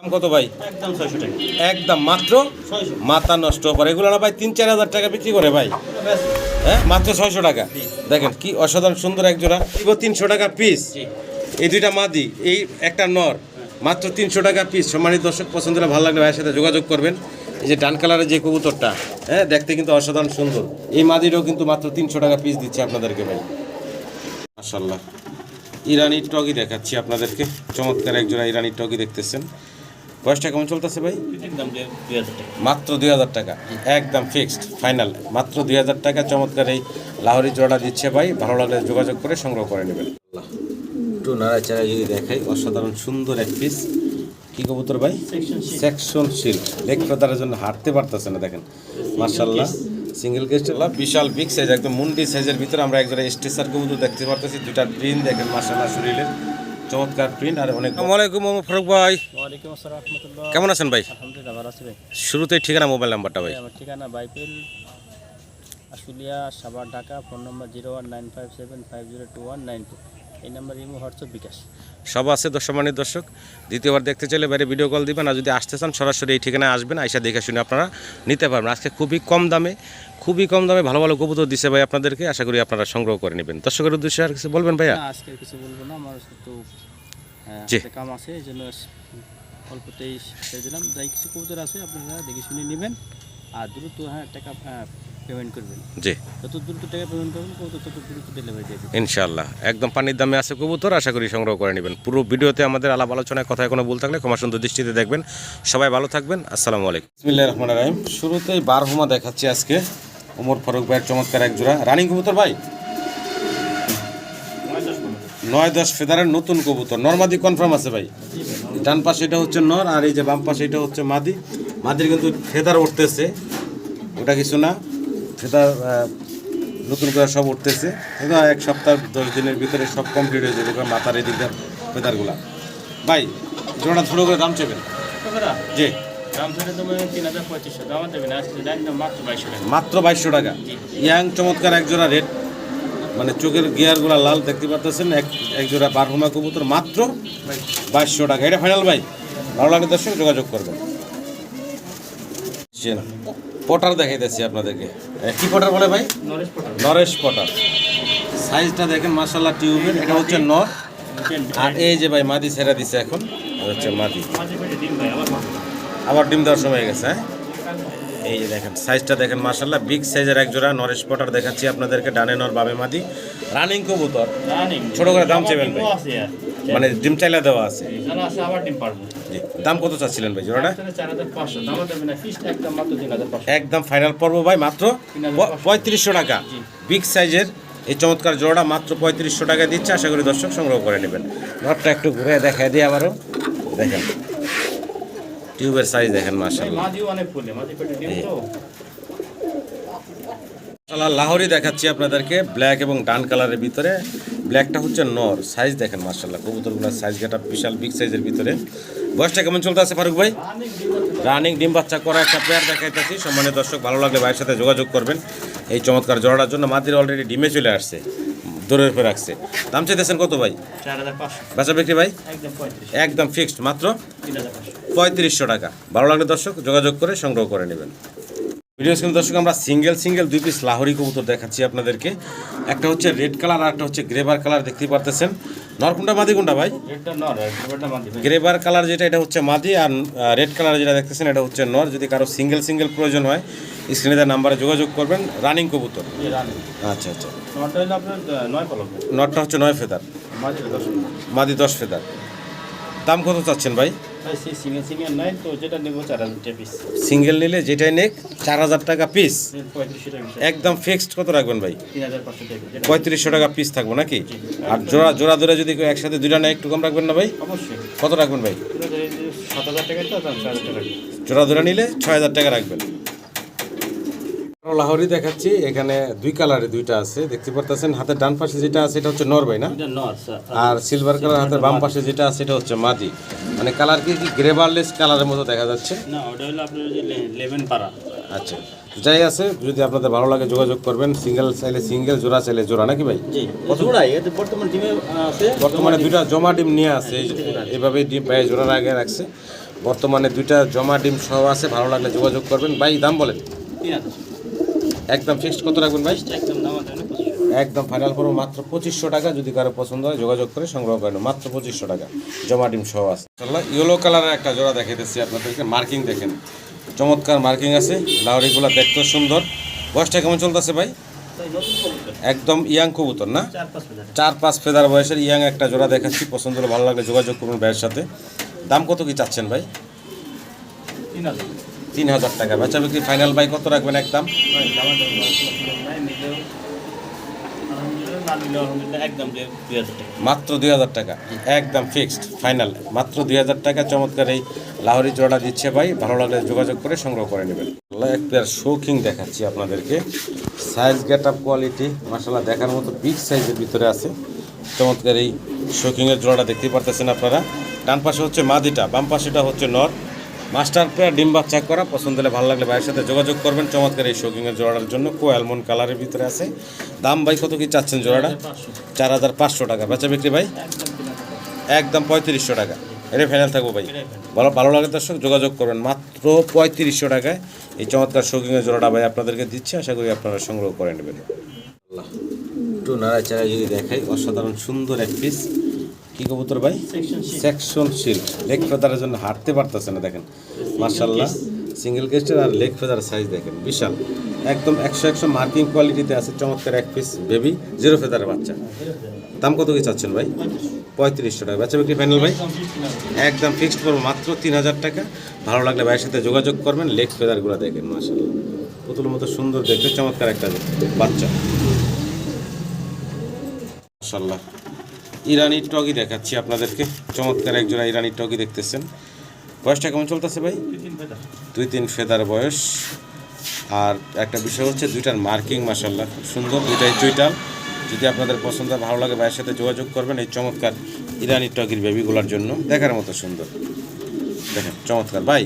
দাম কত ভাই? একদম 600 টাকা। একদম মাত্র 600। মাথা নষ্ট করে এগুলো না ভাই 3-4 হাজার টাকা বিক্রি করে ভাই। হ্যাঁ মাত্র 600 টাকা। দেখেন কি অসাধারণ সুন্দর এক জোড়া। 300 টাকা পিস। এই দুইটা মাদি, এই একটা নর, মাত্র 300 টাকা পিস। সম্মানিত দর্শক, পছন্দ হলে ভালো লাগলে ভাইয়ের সাথে যোগাযোগ করবেন। এই যে ডান কালারের যে কবুতরটা, হ্যাঁ দেখতে কিন্তু অসাধারণ সুন্দর। এই মাদিরও কিন্তু মাত্র 300 টাকা পিস দিচ্ছে আপনাদেরকে ভাই। মাশাআল্লাহ, ইরানি টগি দেখাচ্ছি আপনাদেরকে। চমৎকার এক জোড়া ইরানি টগি দেখতেছেন। বয়সটা কেমন চলতেছে ভাই? একদম 2000 টাকা। মাত্র 2000 টাকা, একদম ফিক্সড ফাইনাল। মাত্র 2000 টাকা চমৎকার এই লাহোরি জোড়া দিচ্ছে ভাই। ভালো লাগলে যোগাযোগ করে সংগ্রহ করে নেবেন। একটু নাড়াচাড়া যদি দেখাই, অসাধারণ সুন্দর এক পিস। কি কবুতর ভাই? Section shield. লেগ ফেদারের জন্য হাঁটতে পারতেছে না, দেখেন মাশাআল্লাহ। সিঙ্গেল কেস্টেলা, বিশাল বিগ সাইজ, একদম মুন্ডি সাইজের ভিতরে আমরা একজোড়া স্টেসার কবুতর দেখতে পারতেছি। দুইটার প্রিন্ট দেখেন মাশাআল্লাহ, শরীরের চমৎকার প্রিন্ট। আর অনেক আসসালামু আলাইকুম ফারুক ভাই। ওয়ালাইকুম আসসালাম রাহমাতুল্লাহ। কেমন আছেন ভাই? আলহামদুলিল্লাহ ভালো আছি ভাই। শুরুতেই ঠিকানা, মোবাইল নাম্বারটা ভাই। আমার ঠিকানা বাইপেল, আশুলিয়া, সাভার, ঢাকা। Phone number 01957502192। এই নাম্বার ইমো, হোয়াটসঅ্যাপ, বিকাশ সব আছে। সম্মানিত দর্শক, দ্বিতীয়বার দেখতে চাইলে বাইরে ভিডিও কল দিবেন। আর যদি আসতে চান সরাসরি এই ঠিকানায় আসবেন, আইসা দেখে শুনে আপনারা নিতে পারবেন। আজকে খুবই কম দামে ভালো ভালো কবুতর দিছে ভাই আপনাদেরকে। আশা করি আপনারা সংগ্রহ করে নেবেন। দর্শকের উদ্দেশ্যে আর কিছু বলবেন ভাইয়া? আজকে কিছু বলবো না, আমার একটু জি। কাম আছে, এই জন্য অল্পতেই ছেড়ে দিলাম। যাই কিছু কবুতর আছে আপনারা দেখে শুনে নেবেন। আর দ্রুত টাকা পেমেন্ট করবেন। জি, যত দ্রুত টাকা পেমেন্ট করবেন কবুতর তত দ্রুত ডেলিভারি দিয়ে দেবেন ইনশাআল্লাহ। একদম পানির দামে আছে কবুতর, আশা করি সংগ্রহ করে নেবেন। পুরো ভিডিওতে আমাদের আলাপ আলোচনায় কথায় কোনো ভুল থাকলে ক্ষমা সুন্দর দৃষ্টিতে দেখবেন। সবাই ভালো থাকবেন। আসসালামু আলাইকুম। বিসমিল্লাহির রহমানির রহিম। শুরুতেই বারহুমা দেখাচ্ছি আজকে। ওমর ফারুক ভাইয়ের চমৎকার এক জোড়া রানিং কবুতর ভাই। 9-10 ফেদারের নতুন কবুতর। নরমাদি কনফার্ম আছে ভাই? ডান পাশে এটা হচ্ছে নর, আর এই যে বাম পাশে এটা হচ্ছে মাদি। মাদির কিন্তু ফেদার উঠতেছে, ওটা কিছু না। ফেদার নতুন করে সব উঠতেছে। এটা 1 সপ্তাহ 10 দিনের ভিতরে সব কমপ্লিট হয়ে যাবে মাথার এই দিকটা ফেদারগুলা। ভাই জোড়া ছোটো করে দাম চেবেন? জি, দাম ধরে তুমি 3500 দাম দেবেন। আজকে দাম মাত্র 2200 টাকা। মাত্র 2200 টাকা। ইয়াং চমৎকার এক জোড়া রেড, মানে চোখের গিয়ারগুলা লাল দেখতে পাচ্ছেন। এক জোড়া বারহুমা কবুতর মাত্র 2200 টাকা। এটা ফাইনাল ভাই। ভালো লাগে দর্শক যোগাযোগ করবেন। পটার দেখাইতেছি আপনাদেরকে। কি পটার বলে ভাই? নরেশ পটার। সাইজটা দেখেন মাশাআল্লাহ, টিউবের। এটা হচ্ছে নর, আর এই যে ভাই মাদি ছেড়া দিছে এখন। হচ্ছে মাদি, আবার ডিম দেওয়ার সময় গেছে। হ্যাঁ, এই যে দেখেন সাইজটা দেখেন মাশাআল্লাহ, বিগ সাইজের এক জোড়া নরেশ পটার দেখাচ্ছি আপনাদেরকে। ডানে নর, বামে মাদি, রানিং কবুতর। ছোট করে দাম চেবেন ভাই? মানে ডিম চাইলা দেওয়া আছে। জি, দাম কত চাচ্ছিলেন ভাই জোড়াটা? 4500 একদম ফাইনাল পর্ব ভাই, মাত্র 3500 টাকা। বিগ সাইজের এই চমৎকার জোড়াটা মাত্র 3500 টাকা দিচ্ছে। আশা করি দর্শক সংগ্রহ করে নেবেন। নটটা একটু ঘুরে দেখাই দিই আবারও। দেখেন টিউবের সাইজ দেখেন মাশাআল্লাহ। লাহোরি দেখাচ্ছি আপনাদেরকে, ব্ল্যাক এবং ডান কালারের ভিতরে। ব্ল্যাকটা হচ্ছে নর, সাইজ দেখেন মাশাআল্লাহ। কবুতরগুলোর সাইজ গেটা বিশাল বিগ সাইজের ভিতরে। বয়সটা কেমন চলতে আছে ফারুক ভাই? রানিং ডিম বাচ্চা করা একটা পেয়ার দেখাইতেছি। সম্মানিত দর্শক, ভালো লাগলে ভাইয়ের সাথে যোগাযোগ করবেন এই চমৎকার জোড়াটার জন্য। মাদির অলরেডি ডিমে চলে আসছে, দৌড়ের উপরে রাখছে। দাম চাইতেছেন কত ভাই? 4500। বেচা বিক্রি ভাই একদম ফিক্সড, মাত্র 3500 টাকা। ভালো লাগলে দর্শক যোগাযোগ করে সংগ্রহ করে নেবেন। ভিডিও স্ক্রিনে দর্শক আমরা সিঙ্গেল 2 পিস লাহোরি কবুতর দেখাচ্ছি আপনাদেরকে। একটা হচ্ছে রেড কালার, আর একটা হচ্ছে গ্রেবার কালার দেখতেই পারতেছেন। নর কোনটা মাদি কোনটা ভাই? গ্রেবার কালার যেটা, এটা হচ্ছে মাদি। আর রেড কালার যেটা দেখতেছেন এটা হচ্ছে নর। যদি কারো সিঙ্গেল প্রয়োজন হয় স্ক্রিনে দেওয়া নাম্বারে যোগাযোগ করবেন। রানিং কবুতর। আচ্ছা আচ্ছা। নটটা হচ্ছে 9 ফেদার, মাদি 10 ফেদার। দাম কত চাচ্ছেন ভাই? সিঙ্গেল নিলে যেটাই নেক 4000 টাকা পিস। একদম ফিক্সড কত রাখবেন ভাই? 3500 টাকা পিস থাকবো নাকি? আর জোড়া ধরে যদি কেউ একসাথে দুইটা নেয় একটু কম রাখবেন না ভাই? কত রাখবেন ভাই? জোড়া ধরে নিলে 6000 টাকা রাখবেন। লাহোরি দেখাচ্ছি। এখানে 2 কালারে দুইটা আছে দেখতে পারতেছেন। হাতের ডান পাশে যেটা আছে এটা হচ্ছে নর ভাই না? আর সিলভার কালার হাতের বাম পাশে যেটা আছে এটা হচ্ছে মাদি। মানে কালার কি গ্রেভারলেস কালারের মতো দেখা যাচ্ছে না? ওটা হলো আপনার যে লেমন পাড়া। আচ্ছা, যাই আছে, যদি আপনাদের ভালো লাগে যোগাযোগ করবেন। সিঙ্গেল চাইলে সিঙ্গেল, জোড়া চাইলে জোড়া নাকি ভাই? জি, জোড়াই। এতে বর্তমানে ডিমে আছে, বর্তমানে 2টা জমা ডিম নিয়ে আছে। এইভাবে ডিম পায়ে জোড়ার আগে রাখছে। বর্তমানে দুইটা জমা ডিম সহ আছে, ভালো লাগলে যোগাযোগ করবেন। ভাই দাম বলেন। 3000 একদম ফিক্সড কত রাখবেন ভাই? একদম দামাতে 2500। একদম ফাইনাল পড়বো মাত্র 2500 টাকা। যদি কারো পছন্দ হয় যোগাযোগ করে সংগ্রহ করেন, মাত্র 2500 টাকা জমা ডিম সহ আছে। ইয়েলো কালারের একটা জোড়া দেখাইতেছি আপনাদেরকে। মার্কিং দেখেন, চমৎকার মার্কিং আছে, লাউরিগুলো দেখতেও সুন্দর। বয়সটা কেমন চলতেছে ভাই? একদম ইয়াং কবুতর না, 4-5 ফেদার বয়সের ইয়াং একটা জোড়া দেখাচ্ছি। পছন্দ হলে ভালো লাগলে যোগাযোগ করুন ভাইয়ের সাথে। দাম কত কি চাচ্ছেন ভাই? 3000 টাকা। বেচা বিক্রি ফাইনাল ভাই কত রাখবেন একদম? মাত্র 2000 টাকা, একদম ফিক্সড ফাইনাল, মাত্র 2000 টাকা। চমৎকার এই লাহোরি জোড়া দিচ্ছে ভাই, ভালো লাগলে যোগাযোগ করে সংগ্রহ করে নেবেন। এক পেয়ার শৌখিন দেখাচ্ছি আপনাদেরকে। সাইজ গেট আপ কোয়ালিটি মাশাআল্লাহ দেখার মতো বিগ সাইজের ভিতরে আছে। চমৎকার এই শৌখিনের জোড়াটা দেখতেই পারতেছেন আপনারা। ডান পাশে হচ্ছে মাদিটা, বাম পাশেটা হচ্ছে নর। মাস্টার পেয়ার, ডিম বাচ্চা করা। পছন্দ হলে ভালো লাগলে ভাইয়ের সাথে যোগাযোগ করবেন। চমৎকার এই শৌখিনের জোড়াটার জন্য অ্যালমন্ড কালারের ভিতরে আছে। দাম ভাই কত কি চাচ্ছেন জোড়াটা? 4500 টাকা। বেচা বিক্রি ভাই একদম 3500 টাকা। এটা ফাইনাল থাকবো ভাই। ভালো লাগে দর্শক যোগাযোগ করবেন। মাত্র 3500 টাকায় এই চমৎকার শৌখিনের জোড়াটা ভাই আপনাদেরকে দিচ্ছে। আশা করি আপনারা সংগ্রহ করে নেবেন। একটু নাড়াচাড়া যদি দেখাই, অসাধারণ সুন্দর এক পিস। কি কবুতর ভাই? Section shield. লেগ ফেদারের জন্য হাঁটতে পারতেছে না, দেখেন মাশাআল্লাহ। সিঙ্গেল কেস্টের আর লেগ ফেদার সাইজ দেখেন বিশাল, একদম 100 মার্কিং কোয়ালিটিতে আছে। চমৎকার এক পিস বেবি জিরো ফেদারের বাচ্চা। দাম কত কি চাচ্ছেন ভাই? 3500 টাকা। বেচা বিক্রি ফাইনাল ভাই একদম ফিক্সড করবো মাত্র 3000 টাকা। ভালো লাগলে ভাইয়ের সাথে যোগাযোগ করবেন। লেগ ফেদারগুলো দেখেন মাশাআল্লাহ, পুতুলের মতো সুন্দর দেখতে, চমৎকার একটা বাচ্চা মাশাআল্লাহ। ইরানি টগি দেখাচ্ছি আপনাদেরকে। চমৎকার এক জোড়া ইরানি টগি দেখতেছেন। বয়সটা কেমন চলতেছে ভাই? 2-3 ফেদার বয়স। আর একটা বিষয় হচ্ছে দুইটার মার্কিং মাশাআল্লাহ খুব সুন্দর, দুইটাই চুইটাল। যদি আপনাদের পছন্দ ভালো লাগে ভাইয়ের সাথে যোগাযোগ করবেন এই চমৎকার ইরানি টগির বেবিগুলোর জন্য। দেখার মতো সুন্দর, দেখেন চমৎকার। ভাই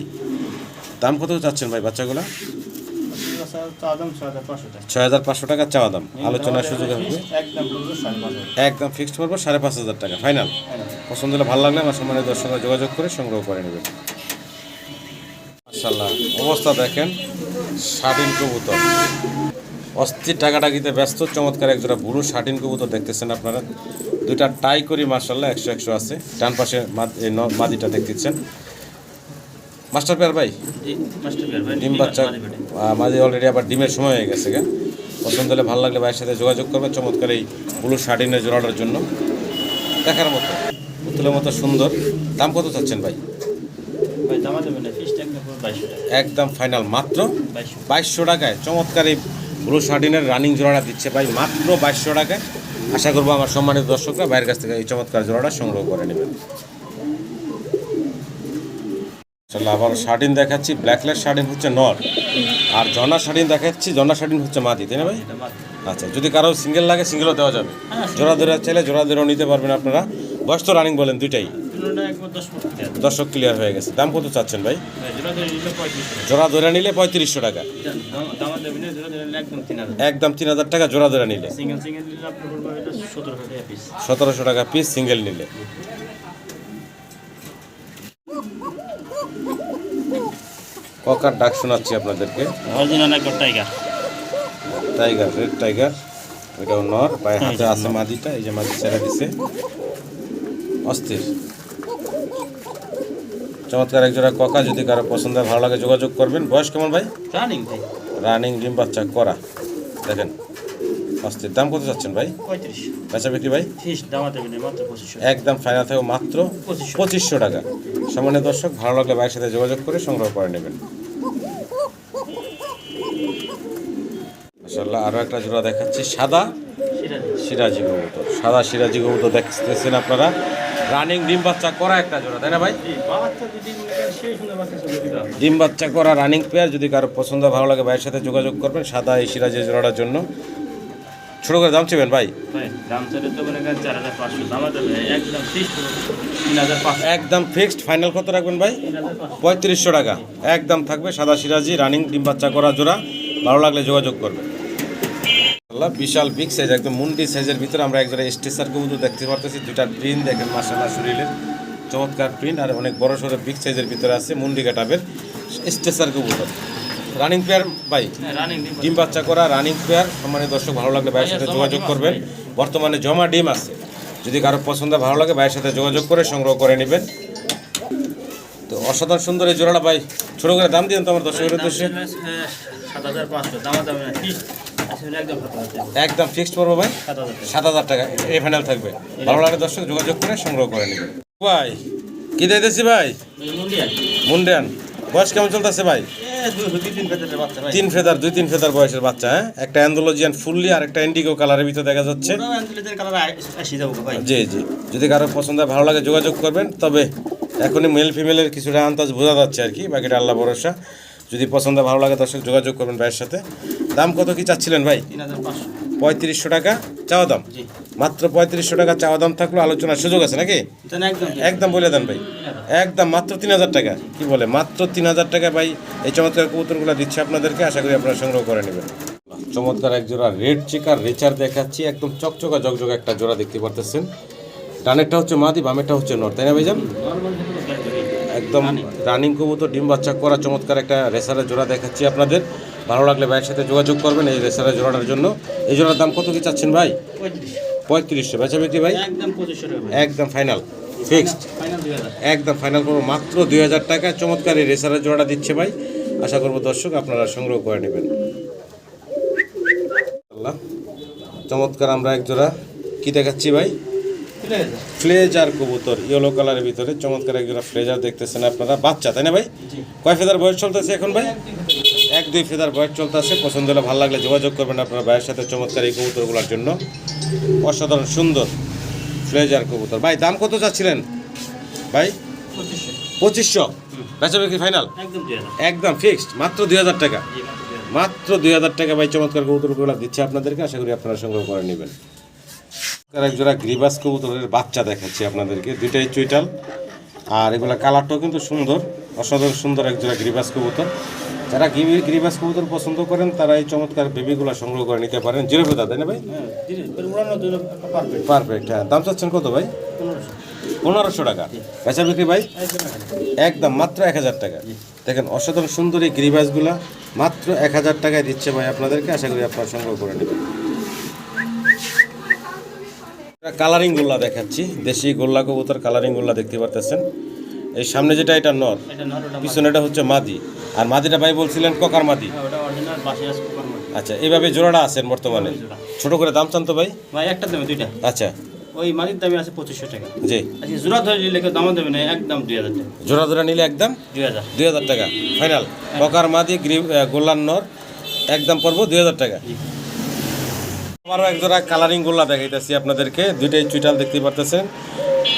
দাম কত চাচ্ছেন ভাই বাচ্চাগুলো? 6500 টাকা চাওয়া দাম। আলোচনার সুযোগ হবে, একদম ফিক্সড করবো 5500 টাকা ফাইনাল। পছন্দ হলে ভালো লাগলে আমার সম্মানের দর্শকরা যোগাযোগ করে সংগ্রহ করে নেবেন। মাশাআল্লাহ অবস্থা দেখেন, শাটিন কবুতর অস্থির টাকাটাকিতে ব্যস্ত। চমৎকার এক জোড়া বুড়ো শাটিন কবুতর দেখতেছেন আপনারা। দুইটা টাই করি মাশাআল্লাহ 100 আছে। ডান পাশে মাদিটা দেখতেছেন। মাস্টার পেয়ার ভাই, ডিম বাচ্চা মাঝে অলরেডি আবার ডিমের সময় হয়ে গেছে। পছন্দ হলে ভালো লাগলে ভাইয়ের সাথে যোগাযোগ করবে। চমৎকার এই ব্লু শার্টিনের জোড়াটার জন্য দেখার মতো, পুতুলের মতো সুন্দর। দাম কত চাচ্ছেন ভাই? একদম ফাইনাল মাত্র 2200 টাকায়। চমৎকার এই ব্লু শার্টিনের রানিং জোড়াটা দিচ্ছে ভাই মাত্র 2200 টাকায়। আশা করবো আমার সম্মানিত দর্শকরা ভাইয়ের কাছ থেকে এই চমৎকার জোড়াটা সংগ্রহ করে নেবেন। আবার শার্টিন দেখাচ্ছি। ব্ল্যাকলেস শার্টিন হচ্ছে নর, আর জনা শার্টিন দেখাচ্ছি, জনা শার্টিন হচ্ছে মাদি, তাই না ভাই? আচ্ছা, যদি কারো সিঙ্গেল লাগে সিঙ্গেলও দেওয়া যাবে, জোড়া ধরে চাইলে জোড়া ধরেও নিতে পারবেন আপনারা। বয়স তো রানিং বলেন দুইটাই, দর্শক ক্লিয়ার হয়ে গেছে। দাম কত চাচ্ছেন ভাই? জোড়া ধরে নিলে 3500 টাকা, একদম 3000 টাকা জোড়া ধরে নিলে। 1700 টাকা পিস সিঙ্গেল নিলে। ককার ডাক শোনাচ্ছি আপনাদেরকে। টাইগার, রেড টাইগার, এটাও নর। পায়ে হাতে আছে মাদিটা, এই যে মাদি ছেড়ে দিছে, অস্থির চমৎকার একজোড়া ককা। যদি কারো পছন্দ ভালো লাগে যোগাযোগ করবেন। বয়স কেমন ভাই? রানিং ডিম বাচ্চা করা, দেখেন অস্থির। দাম কত চাচ্ছেন ভাই? 35। বেচা বিক্রি ভাই একদম ফাইনাল থাকবে মাত্র 2500 টাকা। সামান্য দর্শক ভালো লাগলে ভাইয়ের সাথে যোগাযোগ করে সংগ্রহ করে নেবেন। মাশাআল্লাহ আরও একটা জোড়া দেখাচ্ছি, সাদা সিরাজি কবুতর। সাদা সিরাজি কবুতর দেখতেছেন আপনারা, রানিং ডিম বাচ্চা করা একটা জোড়া, তাই না ভাই? ডিম বাচ্চা করা রানিং পেয়ার। যদি কারো পছন্দ ভালো লাগে ভাইয়ের সাথে যোগাযোগ করবেন সাদা এই সিরাজি জোড়াটার জন্য। ছোট করে দাম চেবেন ভাই? একদম ফিক্সড ফাইনাল কত রাখবেন ভাই? 3500 টাকা একদম থাকবে। সাদা সিরাজি রানিং ডিম বাচ্চা করা জোড়া, ভালো লাগলে যোগাযোগ করবেন। বিশাল বিগ সাইজ, একদম মুন্ডি সাইজের ভিতরে আমরা একজোড়া স্টেসার কবুতর দেখতে পারতেছি। দুইটা ডিম দেখেন মাশাআল্লাহ শরীরের, চমৎকার প্রিন্ট আর অনেক বড় সড়ো বিগ সাইজের ভিতরে আছে মুন্ডি কাটাবের স্টেসার কবুতর। রানিং পেয়ার ভাই, রানিং ডিম বাচ্চা করা রানিং পেয়ার। সম্মানিত দর্শক, ভালো লাগলে ভাইয়ের সাথে যোগাযোগ করবেন। বর্তমানে জমা ডিম আছে, যদি কারো পছন্দ ভালো লাগে ভাইয়ের সাথে যোগাযোগ করে সংগ্রহ করে নেবেন। তো অসাধারণ সুন্দর এই জোড়াটা ভাই, ছোট করে দাম দিন তো আমার দর্শকের উদ্দেশ্যে। 7500 দাম দাম আসলে একদম একদম ফিক্সড করবো ভাই, 7000 7,000 টাকা এই ফাইনাল থাকবে। ভালো লাগে দর্শক যোগাযোগ করে সংগ্রহ করে নেবেন। ভাই কি দিতেছি ভাই? মুন্ডিয়ান। বয়স কেমন চলতেছে ভাই? 3 ফেদার 2-3 ফেদার বয়সের বাচ্চা। হ্যাঁ, একটা অ্যান্ডোলজিয়ান ফুললি আর একটা ইন্ডিগো কালারের ভিতরে দেখা যাচ্ছে। জি জি, যদি কারো পছন্দ হয় ভালো লাগে যোগাযোগ করবেন। তবে এখনই মেল ফিমেলের কিছুটা আন্দাজ বোঝা যাচ্ছে আর কি, বাকিটা আল্লাহ ভরসা। যদি পছন্দ ভালো লাগে দর্শক যোগাযোগ করবেন ভাইয়ের সাথে। দাম কত কি চাচ্ছিলেন ভাই? 3500 টাকা চাওয়া দাম। মাত্র 3500 টাকা চাওয়া দাম থাকলো, আলোচনার সুযোগ আছে নাকি? একদম বলে দেন ভাই, একদম মাত্র 3000 টাকা। কি বলে, মাত্র 3000 টাকা ভাই এই চমৎকার কবুতরগুলো দিচ্ছে আপনাদেরকে। আশা করি আপনারা সংগ্রহ করে নেবেন। চমৎকার এক জোড়া রেড চিকার রেচার দেখাচ্ছি, একদম চকচকা জকজকা একটা জোড়া দেখতে পারতেছেন। ডানেরটা হচ্ছে মাদি, বামেরটা হচ্ছে নর, তাই না ভাইজান? একদম রানিং কবুতর, ডিম বাচ্চা করা চমৎকার একটা রেসারের জোড়া দেখাচ্ছি আপনাদের। ভালো লাগলে ভাইয়ের সাথে যোগাযোগ করবেন এই রেসারের জোড়াটার জন্য। এই জোড়ার দাম কত কি চাচ্ছেন ভাই? 3500। বেচা বিক্রি ভাই? একদম ফাইনাল ফিক্সড, একদম ফাইনাল করবো মাত্র 2000 টাকায়। চমৎকার এই রেসারের জোড়াটা দিচ্ছে ভাই। আশা করবো দর্শক আপনারা সংগ্রহ করে নেবেন। চমৎকার আমরা এক জোড়া কি দেখাচ্ছি ভাই? ফ্লেজার কবুতর, ইয়েলো কালারের ভিতরে চমৎকার এক জোড়া ফ্লেজার দেখতেছেন আপনারা। বাচ্চা তাই না ভাই? কয় ফেদার বয়স চলতেছে এখন ভাই? 1-2 ফেদার বয়স চলতেছে। পছন্দ হলে ভালো লাগলে যোগাযোগ করবেন আপনারা ভাইয়ের সাথে চমৎকার এই কবুতরগুলোর জন্য। অসাধারণ সুন্দর ফ্লেজার কবুতর। ভাই দাম কত চাচ্ছিলেন ভাই? 2500। বেচা বিক্রি ফাইনাল? একদম ফিক্সড, মাত্র 2000 টাকা। মাত্র 2000 টাকা ভাই চমৎকার কবুতরগুলো দিচ্ছে আপনাদেরকে। আশা করি আপনারা সংগ্রহ করে নেবেন। এক জোড়া গ্রিবাস কবুতরের বাচ্চা দেখাচ্ছি আপনাদেরকে, দুইটাই চুইটাল। আর এগুলা কালারটাও কিন্তু সুন্দর, অসাধারণ সুন্দর এক জোড়া গ্রিবাস কবুতর। যারা গ্রিবাস কবুতর পছন্দ করেন তারা এই চমৎকার বেবিগুলো সংগ্রহ করে নিতে পারেন। জিরো ফেদার তাই না ভাই? পারফেক্ট। হ্যাঁ, দাম চাচ্ছেন কত ভাই? 1500 টাকা। বেচা বিক্রি ভাই? একদম মাত্র 1000 টাকা। দেখেন অসাধারণ সুন্দর এই গ্রিবাসগুলা মাত্র 1000 টাকায় দিচ্ছে ভাই আপনাদেরকে। আশা করি আপনারা সংগ্রহ করে নেবেন। কালারিং গোল্লা দেখাচ্ছি, দেশি গোল্লা কবুতর কালারিং গোল্লা দেখতে পারতেছেন। এই সামনে যেটা এটা নর, পিছনে এটা হচ্ছে মাদি। আর মাদিটা ভাই বলছিলেন ককার মাদি। আচ্ছা, এইভাবে জোড়াটা আছেন বর্তমানে। ছোট করে দাম চান তো ভাই? একটা দামে দুইটা। আচ্ছা, ওই মাদির দামে আছে 2500 টাকা। জি। আচ্ছা, জোড়া ধরে নিলে দাম দেবে না, একদম 2000 টাকা। জোড়া ধরে নিলে একদম 2000 টাকা ফাইনাল। ককার মাদি গোল্লার নর একদম পড়বো 2000 টাকা। আবারও এক জোড়া কালারিং গোল্লা দেখাইতেছি আপনাদেরকে, দুইটাই চুইটাল দেখতে পারতেছেন।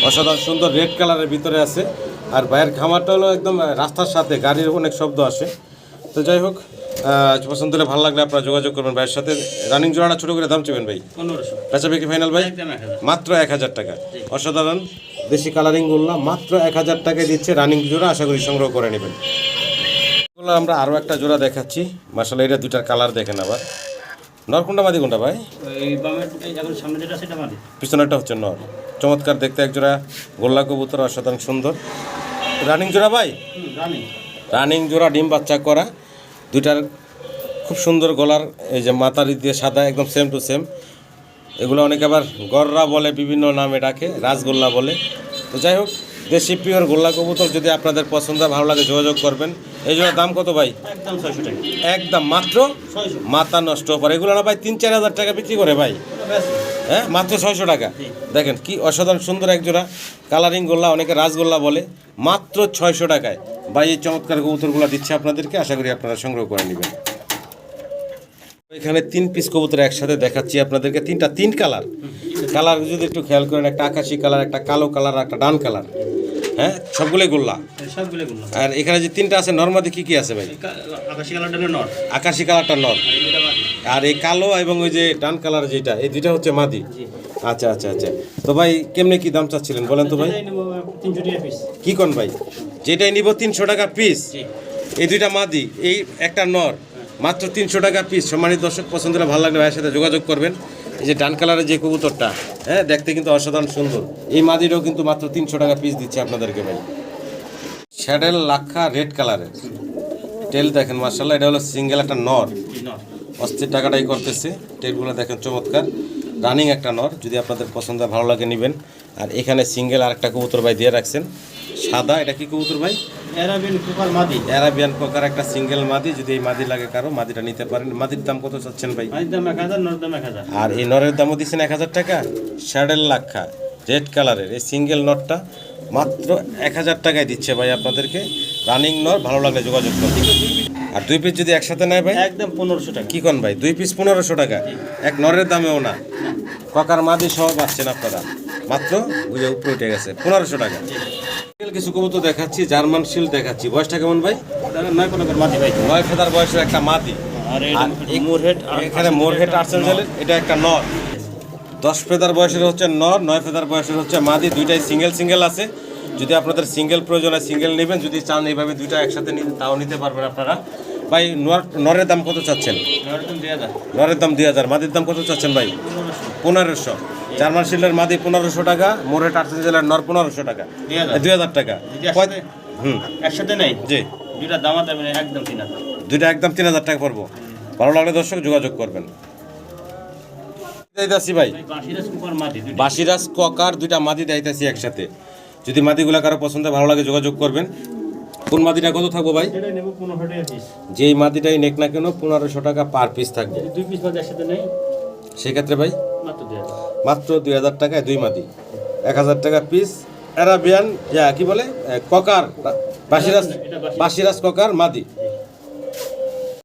অসাধারণ সুন্দর রেড কালারের ভিতরে আছে। আর ভাইয়ের খামারটা হলো একদম রাস্তার সাথে, গাড়ির অনেক শব্দ আসে। তো যাই হোক, পছন্দ হলে ভালো লাগলে আপনারা যোগাযোগ করবেন ভাইয়ের সাথে। রানিং জোড়াটা ছোটো করে দাম চাবেন ভাই? 1500। বেচা বিক্রি ফাইনাল ভাই? মাত্র 1000 টাকা। অসাধারণ দেশি কালারিং গোল্লা মাত্র 1000 টাকায় দিচ্ছে রানিং জোড়া। আশা করি সংগ্রহ করে নেবেন। এগুলো আমরা আরও একটা জোড়া দেখাচ্ছি। মাশাআল্লাহ, এটা দুইটার কালার দেখেন। আবার নর কোনটা মাদি কোনটা ভাই? পিছনেরটা হচ্ছে নর। চমৎকার দেখতে এক জোড়া গোল্লা কবুতর, অসাধারণ সুন্দর রানিং জোড়া ভাই। রানিং জোড়া, ডিম বাচ্চা করা, দুইটার খুব সুন্দর গলার। এই যে মাথার দিয়ে সাদা, একদম সেম টু সেম। এগুলো অনেকে আবার গররা বলে, বিভিন্ন নামে ডাকে, রাজগোল্লা বলে। তো যাই হোক, দেশি পিওর গোল্লা কবুতর যদি আপনাদের পছন্দ ভালো লাগে যোগাযোগ করবেন। এই জন্য দাম কত ভাই? একদম 600 টাকা। একদম মাত্র 600। মাথা নষ্ট করে এগুলো না ভাই 3-4 হাজার টাকা বিক্রি করে ভাই। হ্যাঁ, মাত্র 600 টাকা। দেখেন কি অসাধারণ সুন্দর এক জোড়া কালারিং গোল্লা, অনেকে রাজগোল্লা বলে। মাত্র 600 টাকায় ভাই এই চমৎকার কবুতরগুলো দিচ্ছে আপনাদেরকে। আশা করি আপনারা সংগ্রহ করে নেবেন। এখানে 3 পিস কবুতর একসাথে দেখাচ্ছি আপনাদেরকে, তিন কালার। কালার যদি একটু খেয়াল করেন, একটা আকাশি কালার, একটা কালো কালার, একটা ডান কালার। হ্যাঁ, সবগুলোই গোল্লা। আর এখানে যে 3টা আছে নর্মাদি কি কি আছে ভাই? আকাশি কালারটা নর, আকাশি কালারটা নর, আর এই কালো এবং ওই যে ডান কালার যেটা, এই দুইটা হচ্ছে মাদি। আচ্ছা আচ্ছা আচ্ছা। তো ভাই কেমনে কি দাম চাচ্ছিলেন বলেন তো ভাই? 300 টাকা পিস। কি কোন ভাই? যেটাই নিব 300 টাকা পিস। এই দুইটা মাদি, এই একটা নর, মাত্র 300 টাকা পিস। সম্মানিত দর্শক, পছন্দ হলে ভালো লাগলে ভাইয়ের সাথে যোগাযোগ করবেন। এই যে ডান কালারের যে কবুতরটা, হ্যাঁ দেখতে কিন্তু অসাধারণ সুন্দর। এই মাদিটাও কিন্তু মাত্র 300 টাকা পিস দিচ্ছে আপনাদেরকে ভাই। শ্যাডেল লাক্ষা রেড কালারের টেল দেখেন মার্শাল্লাহ, এটা হলো সিঙ্গেল একটা নর, অস্থির টাকাটাই করতেছে। টেলগুলো দেখেন চমৎকার, রানিং একটা নর। যদি আপনাদের পছন্দ ভালো লাগে নেবেন। আর এখানে সিঙ্গেল আর একটা কবুতর ভাই দিয়ে রাখছেন সাদা, এটা কি কবুতর ভাই? অ্যারাবিয়ান কোকার মাদি। অ্যারাবিয়ান কোকার একটা সিঙ্গেল মাদি। যদি এই মাদি লাগে কারো, মাদিটা নিতে পারেন। মাদির দাম কত চাচ্ছেন ভাই? মাদির দাম 1000, নর দাম 1000। আর এই নরের দামও দিচ্ছেন 1000 টাকা। শ্যাডেল লাক্ষা রেড কালারের এই সিঙ্গেল নটটা মাত্র 1000 টাকায় দিচ্ছে ভাই আপনাদেরকে। রানিং নর, ভালো লাগলে যোগাযোগ করবেন। আর 2 পিস যদি একসাথে নেয় ভাই একদম 1500 টাকা। কি কোন ভাই? 2 পিস 1500 টাকা, এক নরের দামেও না। ককার মাদি সহ পাচ্ছেন আপনারা মাত্র, বুঝে উপরে উঠে গেছে 1500 টাকা। কিছু কবুতর দেখাচ্ছি, জার্মান শিল্ড দেখাচ্ছি। বয়সটা কেমন ভাই? তাহলে 9 কোনার মাদি ভাই। 9 ফেদার বয়সের একটা মাদি। আর আর মোরহেড, এখানে মোরহেড আর্সেঞ্জেলের এটা একটা নর। 10 ফেদার বয়সের হচ্ছে নর, 9 ফেদার বয়সের হচ্ছে মাদি। দুইটাই সিঙ্গেল সিঙ্গেল আছে। যদি আপনাদের সিঙ্গেল প্রয়োজন হয় সিঙ্গেল নেবেন, যদি চান এইভাবে দুইটা একসাথে নিতে তাও নিতে পারবেন আপনারা। ভাই নরের দাম কত চাচ্ছেন? নর দাম 2000। নরের দাম 2000। মাদির দাম কত চাচ্ছেন ভাই? 1500। জার্মান শিল্ডের মাদি 1500 টাকা, মোরহেড আর্সেঞ্জেলের নর 1500 টাকা, 2000 টাকা। একসাথে নেই জি, দুইটা দাম দাম একদম 3000। দুইটা একদম 3000 টাকা পড়বো। ভালো লাগলে দর্শক যোগাযোগ করবেন। দিতেছি ভাই বাসিরাজ কোকার মাদি। বাসিরাজ ককার দুইটা মাদি দিতেছি একসাথে। যদি মাদিগুলা কারো পছন্দ ভালো লাগে যোগাযোগ করবেন। কোন মাদিটা কত থাকবো ভাই? এটা নেব 1500 টাকা পিস। যেই মাদিটাই নেক না কেন 1500 টাকা পার পিস থাকবে। 2 পিস মাদি একসাথে নেই সেক্ষেত্রে ভাই মাত্র 2000। মাত্র 2000 টাকায় 2 মাদি, 1000 টাকা পিস। অ্যারাবিয়ান কি বলে ককার, বাসিরাজ ককার মাদি